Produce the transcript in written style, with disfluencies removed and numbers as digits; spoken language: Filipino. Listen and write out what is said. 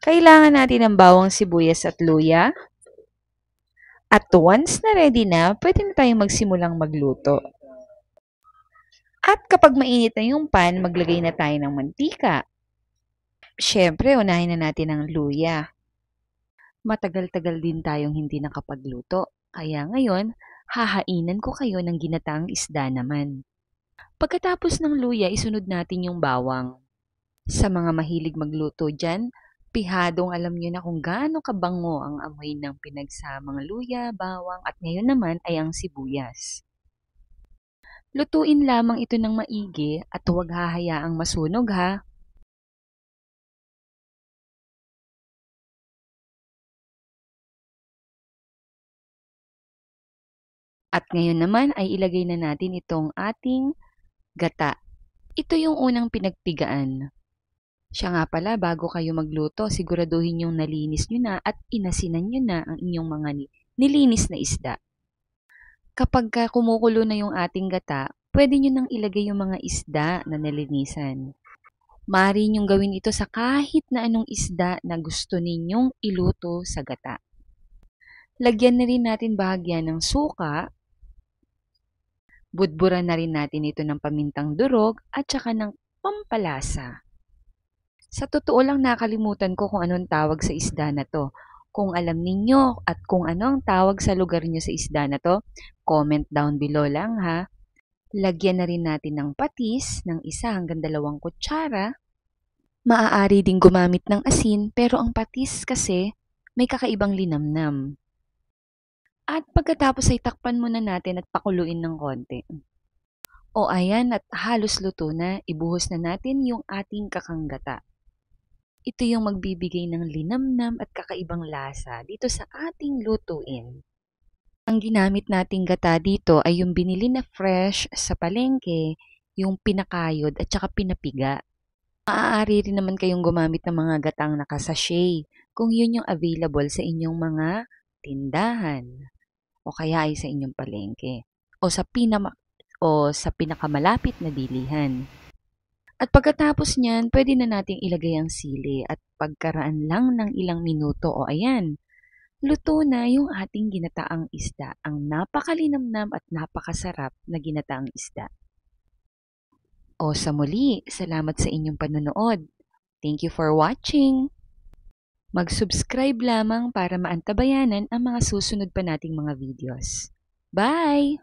Kailangan natin ng bawang sibuyas at luya. At once na ready na, pwede na tayong magsimulang magluto. At kapag mainit na yung pan, maglagay na tayo ng mantika. Siyempre, unahin na natin ang luya. Matagal-tagal din tayong hindi nakapagluto. Kaya ngayon, hahainan ko kayo ng ginataang isda naman. Pagkatapos ng luya, isunod natin yung bawang. Sa mga mahilig magluto dyan, pihadong alam nyo na kung gaano kabango ang amoy ng pinagsamang luya, bawang at ngayon naman ay ang sibuyas. Lutuin lamang ito ng maigi at huwag hahayaang masunog ha. At ngayon naman ay ilagay na natin itong ating gata. Ito yung unang pinagpigaan. Siya nga pala, bago kayo magluto, siguraduhin yung nalinis nyo na at inasinan nyo na ang inyong mga nilinis na isda. Kapag kumukulo na yung ating gata, pwede nyo nang ilagay yung mga isda na nalinisan. Maaari nyong gawin ito sa kahit na anong isda na gusto ninyong iluto sa gata. Lagyan na rin natin bahagyan ng suka. Budburan na rin natin ito ng pamintang durog at saka ng pampalasa. Sa totoo lang nakalimutan ko kung anong tawag sa isda na to. Kung alam ninyo at kung ano ang tawag sa lugar nyo sa isda na to, comment down below lang ha. Lagyan na rin natin ng patis ng 1 hanggang 2 kutsara. Maaari ding gumamit ng asin pero ang patis kasi may kakaibang linamnam. At pagkatapos ay takpan muna natin at pakuluin ng konti. O ayan at halos luto na, ibuhos na natin yung ating kakanggata. Ito yung magbibigay ng linamnam at kakaibang lasa dito sa ating lutuin. Ang ginamit nating gata dito ay yung binili na fresh sa palengke, yung pinakayod at saka pinapiga. Maaari rin naman kayong gumamit ng mga gatang nakasachet kung yun yung available sa inyong mga tindahan o kaya ay sa inyong palengke o sa pinakamalapit na bilihan. At pagkatapos niyan, pwede na nating ilagay ang sili at pagkaraan lang ng ilang minuto o ayan, luto na yung ating ginataang isda, ang napakalinamnam at napakasarap na ginataang isda. O sa muli, salamat sa inyong panonood. Thank you for watching! Mag-subscribe lamang para maantabayanan ang mga susunod pa nating mga videos. Bye!